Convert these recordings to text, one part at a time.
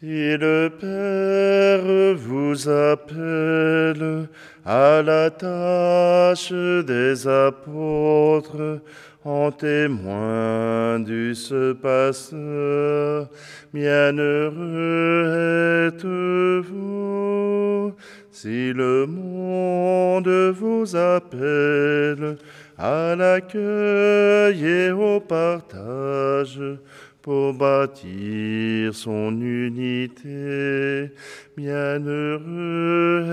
Si le Père vous appelle à la tâche des apôtres, en témoin du ce pasteur, bienheureux êtes-vous. Si le monde vous appelle à l'accueil et au partage, pour bâtir son unité, bienheureux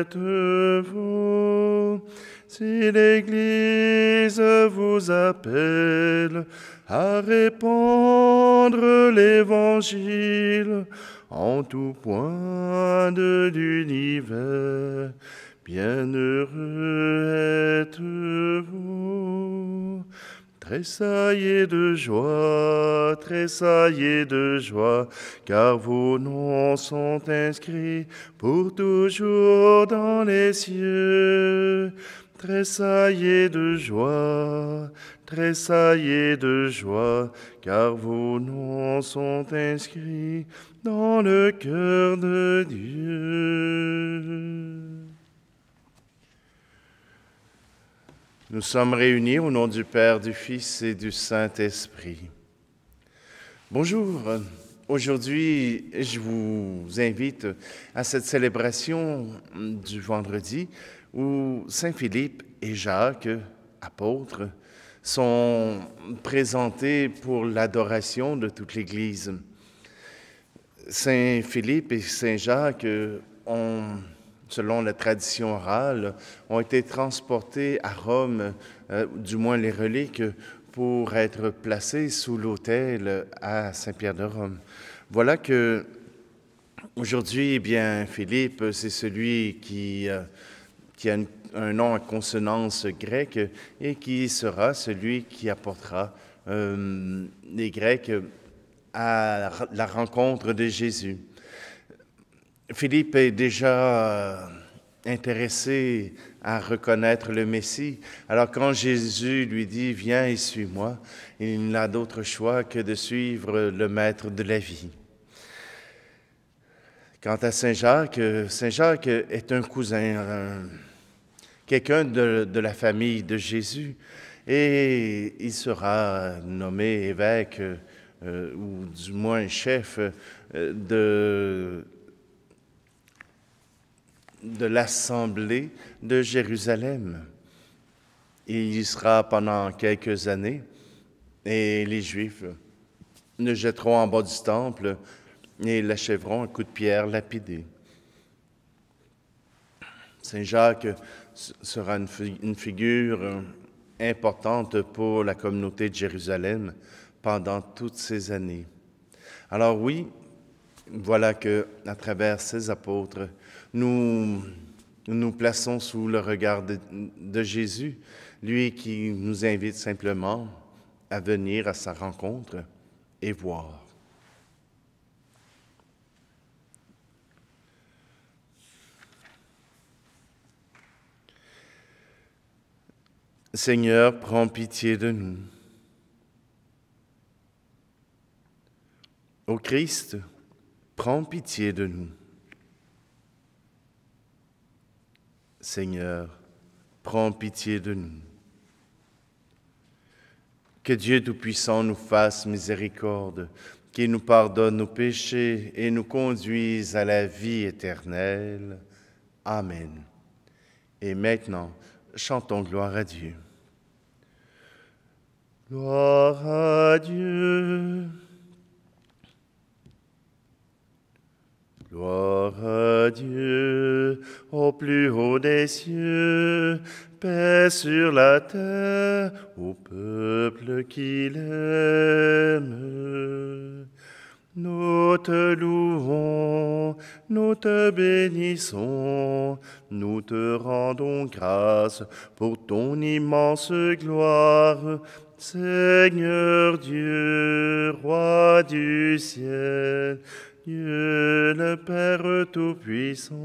êtes-vous. Si l'Église vous appelle à répandre l'Évangile en tout point de l'univers, bienheureux êtes-vous. Tressaillez de joie, car vos noms sont inscrits pour toujours dans les cieux. Tressaillez de joie, car vos noms sont inscrits dans le cœur de Dieu. Nous sommes réunis au nom du Père, du Fils et du Saint-Esprit. Bonjour, aujourd'hui je vous invite à cette célébration du vendredi où Saint Philippe et Jacques, apôtres, sont présentés pour l'adoration de toute l'Église. Saint Philippe et Saint Jacques ont, selon la tradition orale, ont été transportés à Rome, du moins les reliques, pour être placés sous l'autel à Saint-Pierre de Rome. Voilà que aujourd'hui, eh bien, Philippe, c'est celui qui a un nom à consonance grecque et qui sera celui qui apportera les Grecs à la rencontre de Jésus. Philippe est déjà intéressé à reconnaître le Messie. Alors quand Jésus lui dit « Viens et suis-moi », il n'a d'autre choix que de suivre le Maître de la vie. Quant à Saint Jacques est un cousin, quelqu'un de la famille de Jésus, et il sera nommé évêque, ou du moins chef de l'Assemblée de Jérusalem. Il y sera pendant quelques années, et les Juifs le jetteront en bas du temple et l'achèveront à coups de pierre lapidés. Saint Jacques sera une figure importante pour la communauté de Jérusalem pendant toutes ces années. Alors oui, voilà que, à travers ces apôtres, nous nous plaçons sous le regard de Jésus, lui qui nous invite simplement à venir à sa rencontre et voir. Seigneur, prends pitié de nous. Ô Christ, prends pitié de nous. Seigneur, prends pitié de nous. Que Dieu Tout-Puissant nous fasse miséricorde, qu'il nous pardonne nos péchés et nous conduise à la vie éternelle. Amen. Et maintenant, chantons gloire à Dieu. Gloire à Dieu. Gloire à Dieu, au plus haut des cieux, paix sur la terre, au peuple qu'il aime. Nous te louons, nous te bénissons, nous te rendons grâce pour ton immense gloire, Seigneur Dieu, Roi du ciel, Dieu le Père Tout-Puissant.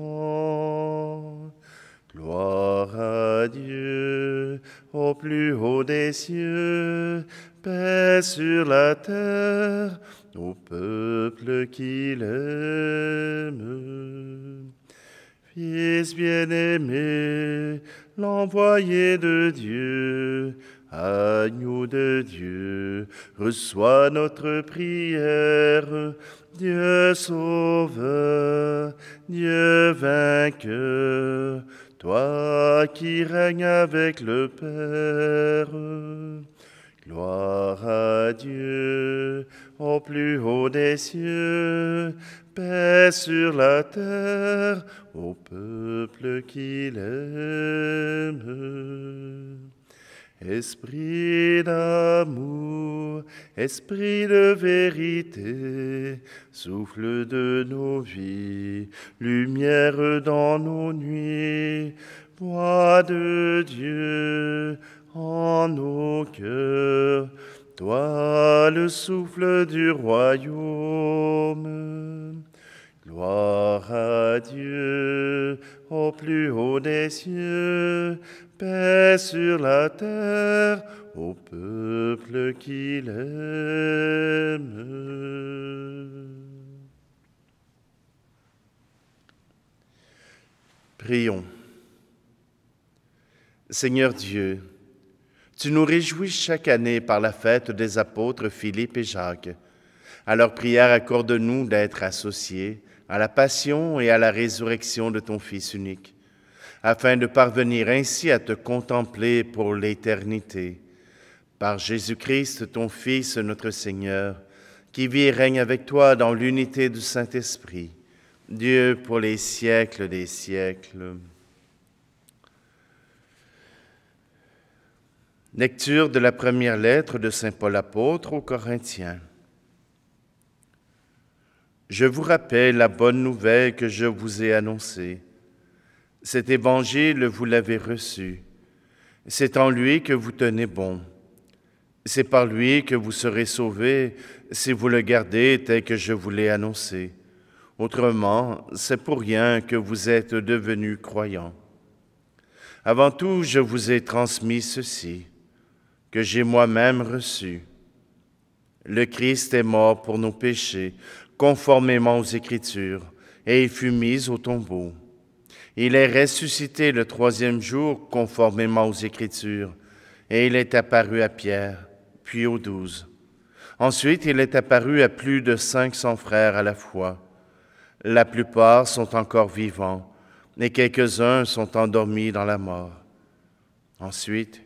Gloire à Dieu, au plus haut des cieux, paix sur la terre, au peuple qu'il aime. Fils bien-aimé, l'envoyé de Dieu, agneau de Dieu, reçois notre prière. Dieu sauveur, Dieu vainqueur, toi qui règnes avec le Père. Gloire à Dieu, au plus haut des cieux, paix sur la terre, au peuple qu'il aime. Esprit d'amour, esprit de vérité, souffle de nos vies, lumière dans nos nuits, voix de Dieu en nos cœurs, toi le souffle du royaume. Gloire à Dieu au plus haut des cieux, paix sur la terre au peuple qu'il aime. Prions. Seigneur Dieu, tu nous réjouis chaque année par la fête des apôtres Philippe et Jacques. À leur prière, accorde-nous d'être associés à la passion et à la résurrection de ton Fils unique, afin de parvenir ainsi à te contempler pour l'éternité. Par Jésus-Christ, ton Fils, notre Seigneur, qui vit et règne avec toi dans l'unité du Saint-Esprit, Dieu pour les siècles des siècles. Lecture de la première lettre de Saint Paul apôtre aux Corinthiens. Je vous rappelle la bonne nouvelle que je vous ai annoncée. Cet évangile, vous l'avez reçu. C'est en lui que vous tenez bon. C'est par lui que vous serez sauvés si vous le gardez tel que je vous l'ai annoncé. Autrement, c'est pour rien que vous êtes devenus croyants. Avant tout, je vous ai transmis ceci, que j'ai moi-même reçu. Le Christ est mort pour nos péchés, conformément aux Écritures, et il fut mis au tombeau. Il est ressuscité le troisième jour, conformément aux Écritures, et il est apparu à Pierre, puis aux 12. Ensuite, il est apparu à plus de 500 frères à la fois. La plupart sont encore vivants, et quelques-uns sont endormis dans la mort. Ensuite,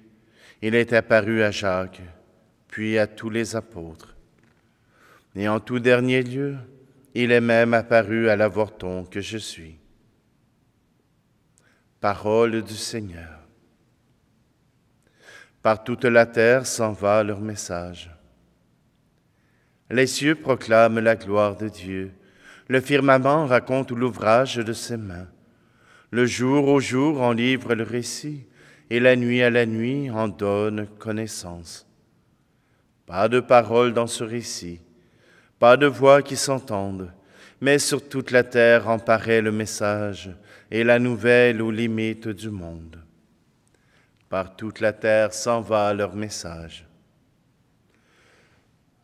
il est apparu à Jacques, puis à tous les apôtres. Et en tout dernier lieu, il est même apparu à l'avorton que je suis. Parole du Seigneur. Par toute la terre s'en va leur message. Les cieux proclament la gloire de Dieu. Le firmament raconte l'ouvrage de ses mains. Le jour au jour en livre le récit, et la nuit à la nuit en donne connaissance. Pas de parole dans ce récit, pas de voix qui s'entendent, mais sur toute la terre en paraît le message et la nouvelle aux limites du monde. Par toute la terre s'en va leur message.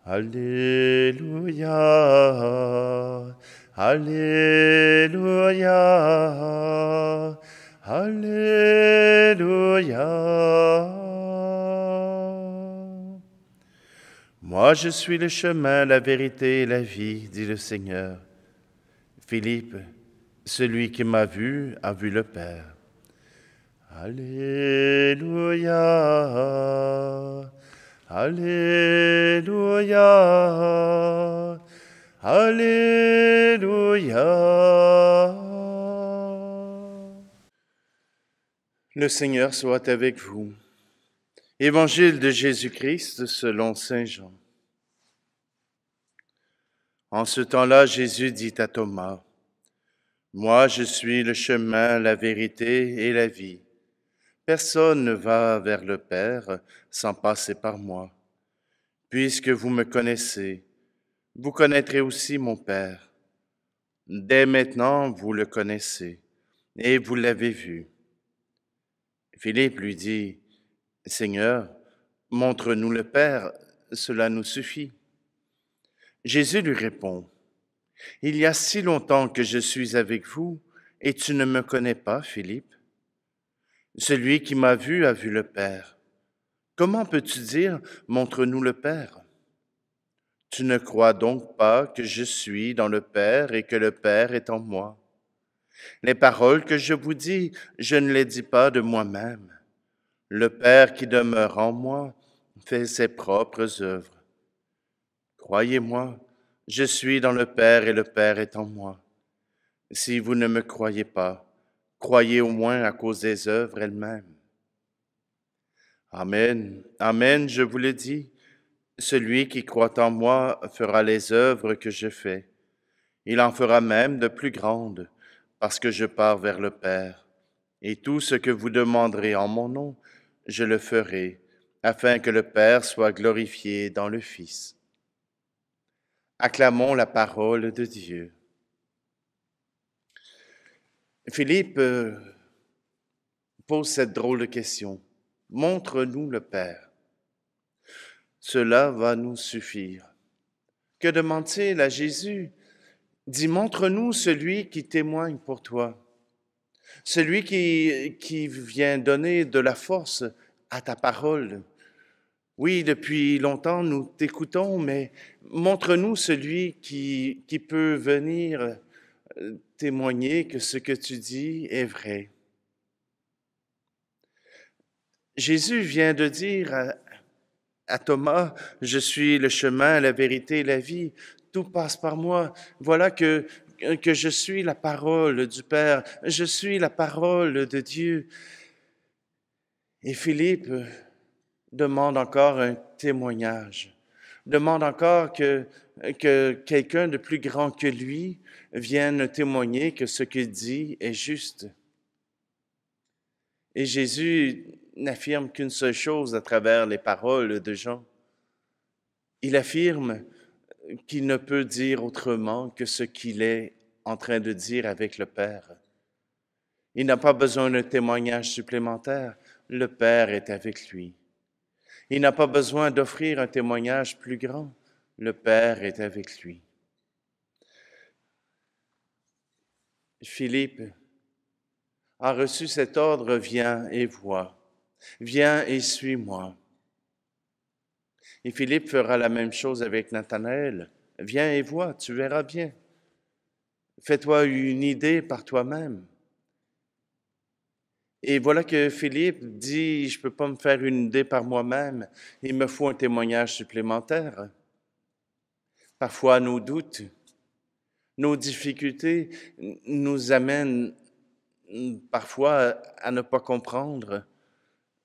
Alléluia, Alléluia, Alléluia. Moi, je suis le chemin, la vérité et la vie, dit le Seigneur. Philippe, celui qui m'a vu a vu le Père. Alléluia, Alléluia, Alléluia. Le Seigneur soit avec vous. Évangile de Jésus-Christ selon saint Jean. En ce temps-là, Jésus dit à Thomas, « Moi, je suis le chemin, la vérité et la vie. Personne ne va vers le Père sans passer par moi. Puisque vous me connaissez, vous connaîtrez aussi mon Père. Dès maintenant, vous le connaissez et vous l'avez vu. » Philippe lui dit, « Seigneur, montre-nous le Père, cela nous suffit. » Jésus lui répond, « Il y a si longtemps que je suis avec vous, et tu ne me connais pas, Philippe? Celui qui m'a vu a vu le Père. Comment peux-tu dire, montre-nous le Père? Tu ne crois donc pas que je suis dans le Père et que le Père est en moi? Les paroles que je vous dis, je ne les dis pas de moi-même. Le Père qui demeure en moi fait ses propres œuvres. Croyez-moi, je suis dans le Père et le Père est en moi. Si vous ne me croyez pas, croyez au moins à cause des œuvres elles-mêmes. Amen, amen, je vous le dis, celui qui croit en moi fera les œuvres que je fais. Il en fera même de plus grandes, parce que je pars vers le Père. Et tout ce que vous demanderez en mon nom, je le ferai, afin que le Père soit glorifié dans le Fils. Acclamons la parole de Dieu. Philippe pose cette drôle de question. Montre-nous le Père. Cela va nous suffire. Que demande-t-il à Jésus? Dis, montre-nous celui qui témoigne pour toi, celui qui vient donner de la force à ta parole. Oui, depuis longtemps, nous t'écoutons, mais montre-nous celui qui peut venir témoigner que ce que tu dis est vrai. Jésus vient de dire à Thomas, « Je suis le chemin, la vérité et la vie. Tout passe par moi. Voilà que je suis la parole du Père. Je suis la parole de Dieu. » Et Philippe demande encore un témoignage, demande encore que quelqu'un de plus grand que lui vienne témoigner que ce qu'il dit est juste. Et Jésus n'affirme qu'une seule chose à travers les paroles de Jean. Il affirme qu'il ne peut dire autrement que ce qu'il est en train de dire avec le Père. Il n'a pas besoin d'un témoignage supplémentaire. Le Père est avec lui. Il n'a pas besoin d'offrir un témoignage plus grand. Le Père est avec lui. Philippe a reçu cet ordre, viens et vois, viens et suis-moi. Et Philippe fera la même chose avec Nathanaël. Viens et vois, tu verras bien. Fais-toi une idée par toi-même. Et voilà que Philippe dit, je ne peux pas me faire une idée par moi-même, il me faut un témoignage supplémentaire. Parfois, nos doutes, nos difficultés nous amènent parfois à ne pas comprendre,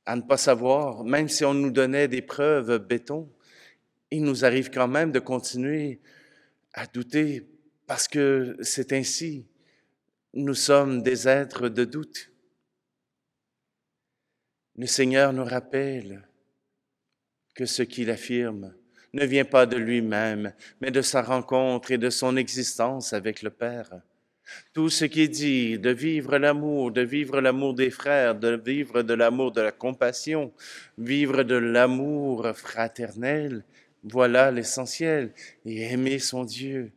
à ne pas savoir, même si on nous donnait des preuves béton, il nous arrive quand même de continuer à douter parce que c'est ainsi. Nous sommes des êtres de doute. Le Seigneur nous rappelle que ce qu'il affirme ne vient pas de lui-même, mais de sa rencontre et de son existence avec le Père. Tout ce qui est dit, de vivre l'amour des frères, de vivre de l'amour de la compassion, vivre de l'amour fraternel, voilà l'essentiel. Et aimer son Dieu,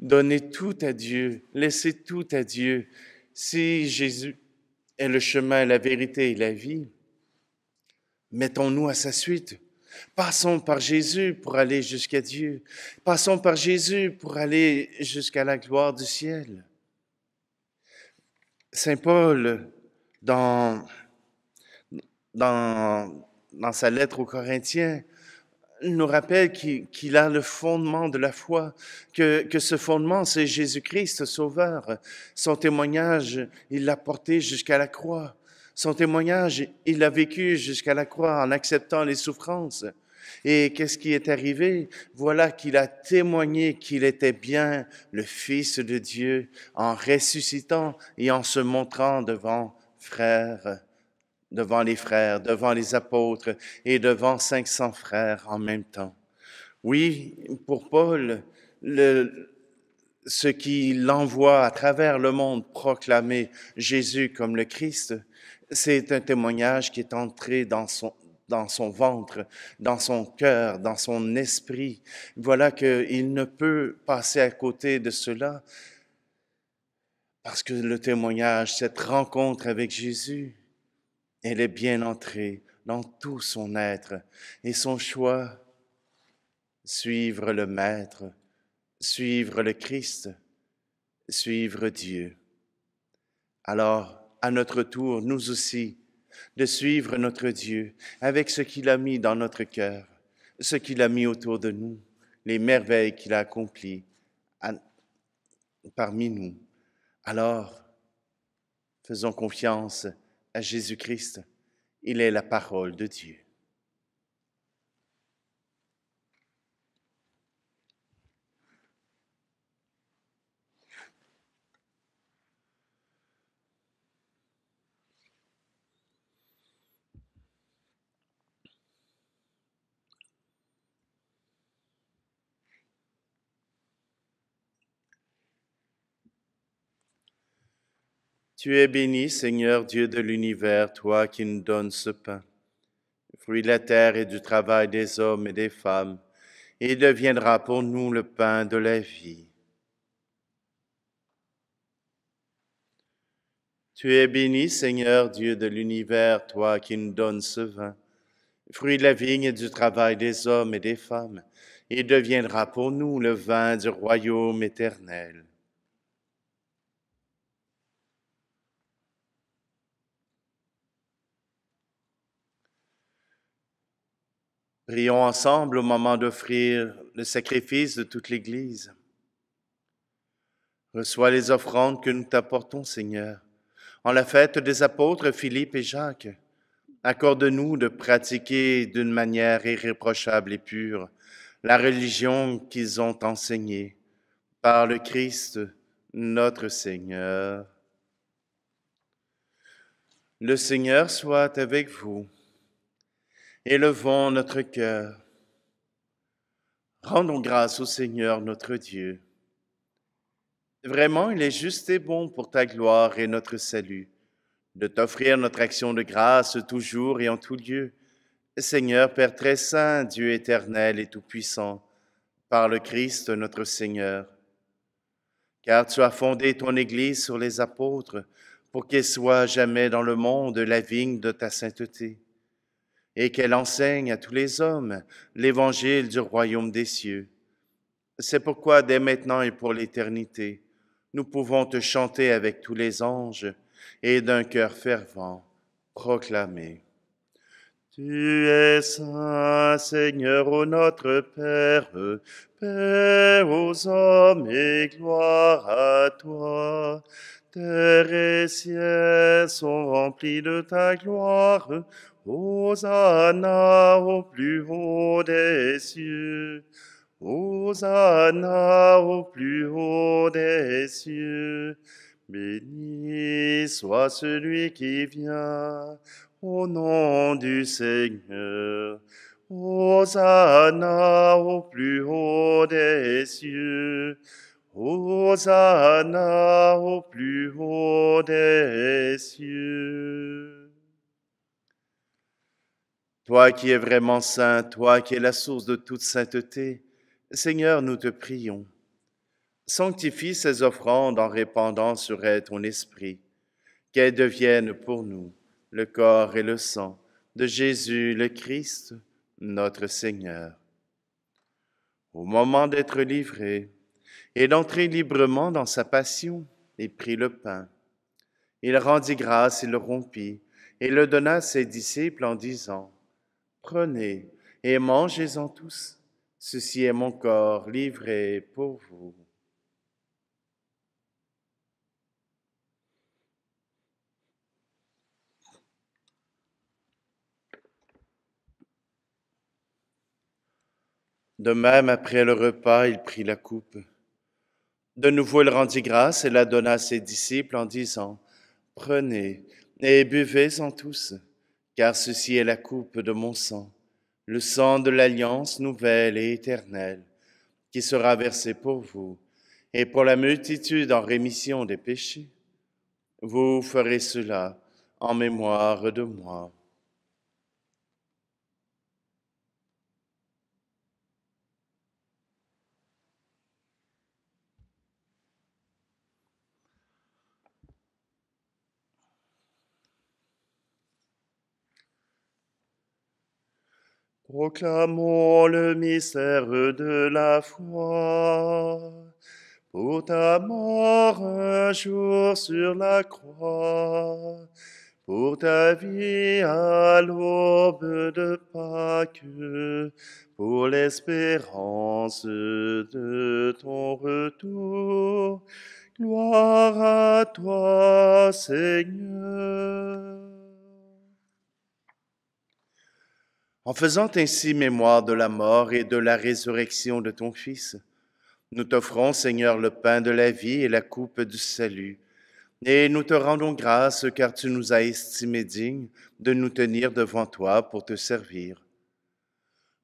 donner tout à Dieu, laisser tout à Dieu. Si Jésus est le chemin, la vérité et la vie, mettons-nous à sa suite. Passons par Jésus pour aller jusqu'à Dieu. Passons par Jésus pour aller jusqu'à la gloire du ciel. Saint Paul, dans sa lettre aux Corinthiens, nous rappelle qu'il a le fondement de la foi, que ce fondement, c'est Jésus-Christ, Sauveur. Son témoignage, il l'a porté jusqu'à la croix. Son témoignage, il l'a vécu jusqu'à la croix en acceptant les souffrances. Et qu'est-ce qui est arrivé? Voilà qu'il a témoigné qu'il était bien le Fils de Dieu en ressuscitant et en se montrant devant les frères, devant les apôtres et devant 500 frères en même temps. Oui, pour Paul, ce qui l'envoie à travers le monde proclamer Jésus comme le Christ, c'est un témoignage qui est entré dans dans son ventre, dans son cœur, dans son esprit. Voilà qu'il ne peut passer à côté de cela parce que le témoignage, cette rencontre avec Jésus, elle est bien entrée dans tout son être et son choix, suivre le Maître, suivre le Christ, suivre Dieu. Alors, à notre tour, nous aussi, de suivre notre Dieu avec ce qu'il a mis dans notre cœur, ce qu'il a mis autour de nous, les merveilles qu'il a accomplies parmi nous. Alors, faisons confiance à Jésus-Christ. Il est la parole de Dieu. Tu es béni, Seigneur Dieu de l'univers, toi qui nous donnes ce pain, fruit de la terre et du travail des hommes et des femmes, et il deviendra pour nous le pain de la vie. Tu es béni, Seigneur Dieu de l'univers, toi qui nous donnes ce vin, fruit de la vigne et du travail des hommes et des femmes, et il deviendra pour nous le vin du royaume éternel. Prions ensemble au moment d'offrir le sacrifice de toute l'Église. Reçois les offrandes que nous t'apportons, Seigneur. En la fête des apôtres Philippe et Jacques, accorde-nous de pratiquer d'une manière irréprochable et pure la religion qu'ils ont enseignée par le Christ, notre Seigneur. Le Seigneur soit avec vous. Élevons notre cœur. Rendons grâce au Seigneur notre Dieu. Vraiment, il est juste et bon pour ta gloire et notre salut, de t'offrir notre action de grâce toujours et en tout lieu. Seigneur, Père très saint, Dieu éternel et tout-puissant, par le Christ notre Seigneur. Car tu as fondé ton Église sur les apôtres, pour qu'elle soit jamais dans le monde la vigne de ta sainteté, et qu'elle enseigne à tous les hommes l'évangile du royaume des cieux. C'est pourquoi dès maintenant et pour l'éternité, nous pouvons te chanter avec tous les anges et d'un cœur fervent proclamer. Tu es saint, Seigneur, ô notre Père, paix aux hommes et gloire à toi. Terre et ciel sont remplis de ta gloire. Hosanna au plus haut des cieux. Hosanna au plus haut des cieux. Béni soit celui qui vient au nom du Seigneur. Hosanna au plus haut des cieux. Hosanna au plus haut des cieux. Toi qui es vraiment saint, toi qui es la source de toute sainteté, Seigneur, nous te prions. Sanctifie ces offrandes en répandant sur elles ton esprit, qu'elles deviennent pour nous le corps et le sang de Jésus le Christ, notre Seigneur. Au moment d'être livré et d'entrer librement dans sa passion, il prit le pain. Il rendit grâce et le rompit, et le donna à ses disciples en disant, « Prenez et mangez-en tous. Ceci est mon corps livré pour vous. » De même, après le repas, il prit la coupe. De nouveau, il rendit grâce et la donna à ses disciples en disant, « Prenez et buvez-en tous, car ceci est la coupe de mon sang, le sang de l'alliance nouvelle et éternelle, qui sera versé pour vous et pour la multitude en rémission des péchés. Vous ferez cela en mémoire de moi. » Proclamons le mystère de la foi. Pour ta mort un jour sur la croix, pour ta vie à l'aube de Pâques, pour l'espérance de ton retour. Gloire à toi, Seigneur. En faisant ainsi mémoire de la mort et de la résurrection de ton Fils, nous t'offrons, Seigneur, le pain de la vie et la coupe du salut, et nous te rendons grâce car tu nous as estimés dignes de nous tenir devant toi pour te servir.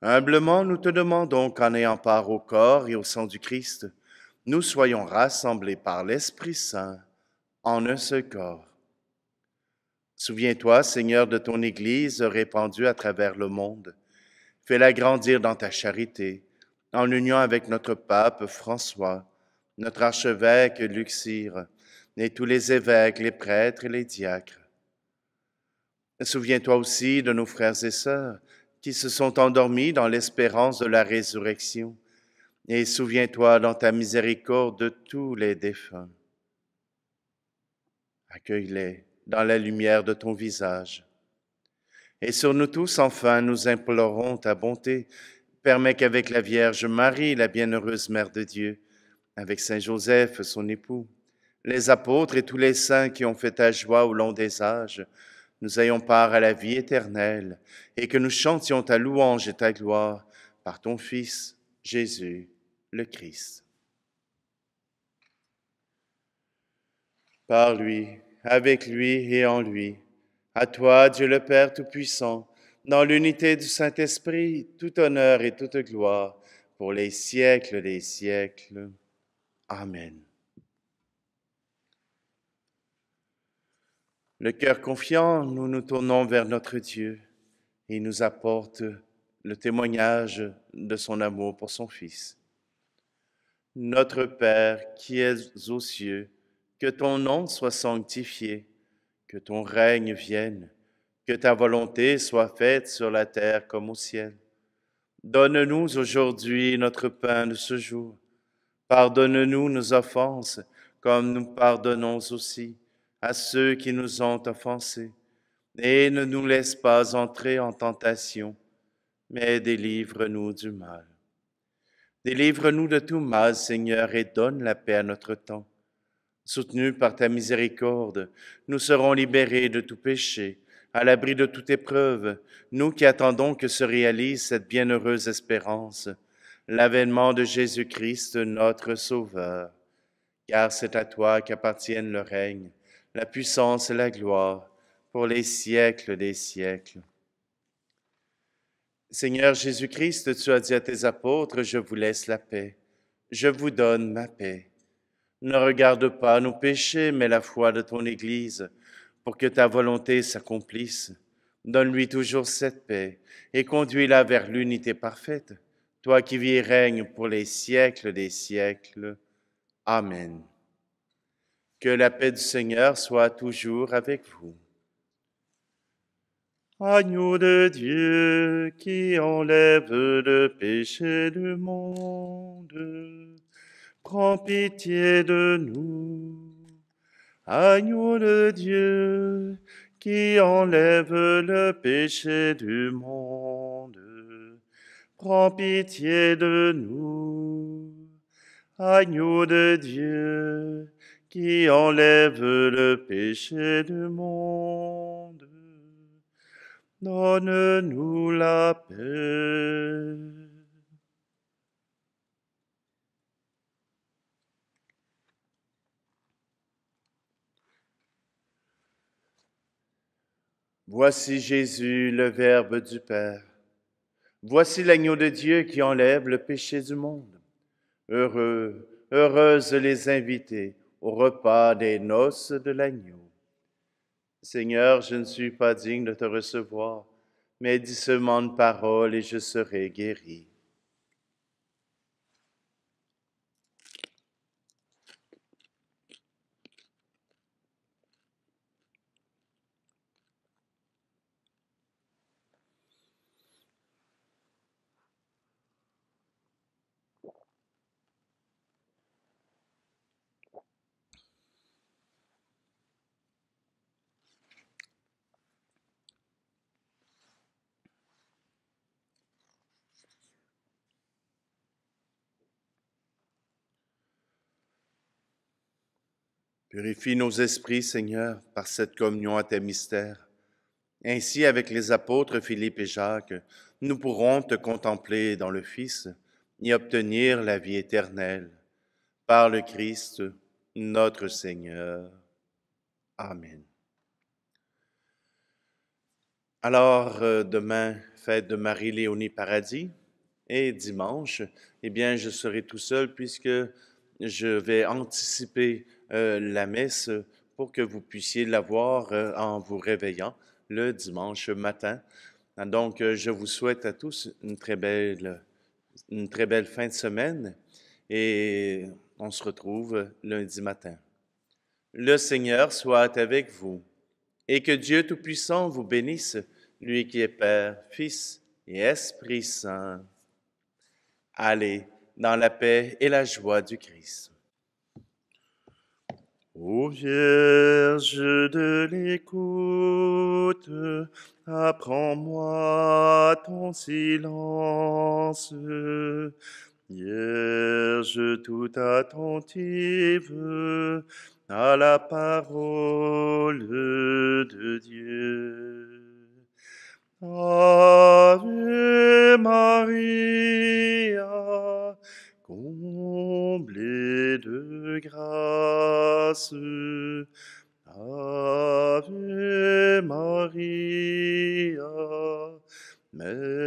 Humblement, nous te demandons qu'en ayant part au corps et au sang du Christ, nous soyons rassemblés par l'Esprit Saint en un seul corps. Souviens-toi, Seigneur, de ton Église répandue à travers le monde. Fais-la grandir dans ta charité, en union avec notre pape François, notre archevêque Luxire, et tous les évêques, les prêtres et les diacres. Souviens-toi aussi de nos frères et sœurs qui se sont endormis dans l'espérance de la résurrection, et souviens-toi dans ta miséricorde de tous les défunts. Accueille-les dans la lumière de ton visage. Et sur nous tous, enfin, nous implorons ta bonté. Permets qu'avec la Vierge Marie, la bienheureuse Mère de Dieu, avec Saint Joseph, son époux, les apôtres et tous les saints qui ont fait ta joie au long des âges, nous ayons part à la vie éternelle et que nous chantions ta louange et ta gloire par ton Fils, Jésus, le Christ. Par lui, avec lui et en lui, à toi, Dieu le Père Tout-Puissant, dans l'unité du Saint-Esprit, tout honneur et toute gloire, pour les siècles des siècles. Amen. Le cœur confiant, nous nous tournons vers notre Dieu. Il nous apporte le témoignage de son amour pour son Fils. Notre Père qui es aux cieux, que ton nom soit sanctifié, que ton règne vienne, que ta volonté soit faite sur la terre comme au ciel. Donne-nous aujourd'hui notre pain de ce jour. Pardonne-nous nos offenses, comme nous pardonnons aussi à ceux qui nous ont offensés. Et ne nous laisse pas entrer en tentation, mais délivre-nous du mal. Délivre-nous de tout mal, Seigneur, et donne la paix à notre temps. Soutenus par ta miséricorde, nous serons libérés de tout péché, à l'abri de toute épreuve, nous qui attendons que se réalise cette bienheureuse espérance, l'avènement de Jésus-Christ, notre Sauveur. Car c'est à toi qu'appartiennent le règne, la puissance et la gloire, pour les siècles des siècles. Seigneur Jésus-Christ, tu as dit à tes apôtres, je vous laisse la paix, je vous donne ma paix. Ne regarde pas nos péchés, mais la foi de ton Église, pour que ta volonté s'accomplisse. Donne-lui toujours cette paix et conduis-la vers l'unité parfaite, toi qui vis et règnes pour les siècles des siècles. Amen. Que la paix du Seigneur soit toujours avec vous. Agneau de Dieu qui enlève le péché du monde, prends pitié de nous. Agneau de Dieu qui enlève le péché du monde, prends pitié de nous. Agneau de Dieu qui enlève le péché du monde, donne-nous la paix. Voici Jésus, le Verbe du Père. Voici l'agneau de Dieu qui enlève le péché du monde. Heureux, heureuses les invités au repas des noces de l'agneau. Seigneur, je ne suis pas digne de te recevoir, mais dis seulement une parole et je serai guéri. Purifie nos esprits, Seigneur, par cette communion à tes mystères. Ainsi, avec les apôtres Philippe et Jacques, nous pourrons te contempler dans le Fils et obtenir la vie éternelle. Par le Christ, notre Seigneur. Amen. Alors, demain, fête de Marie-Léonie Paradis, et dimanche, eh bien, je serai tout seul puisque je vais anticiper la messe pour que vous puissiez la voir en vous réveillant le dimanche matin. Donc, je vous souhaite à tous une très belle fin de semaine et on se retrouve lundi matin. Le Seigneur soit avec vous et que Dieu Tout-Puissant vous bénisse, lui qui est Père, Fils et Esprit Saint. Allez dans la paix et la joie du Christ. Ô Vierge de l'écoute, apprends-moi ton silence. Vierge tout attentive à la parole de Dieu. Ave Maria, comblée de grâce. Ave Maria, Mère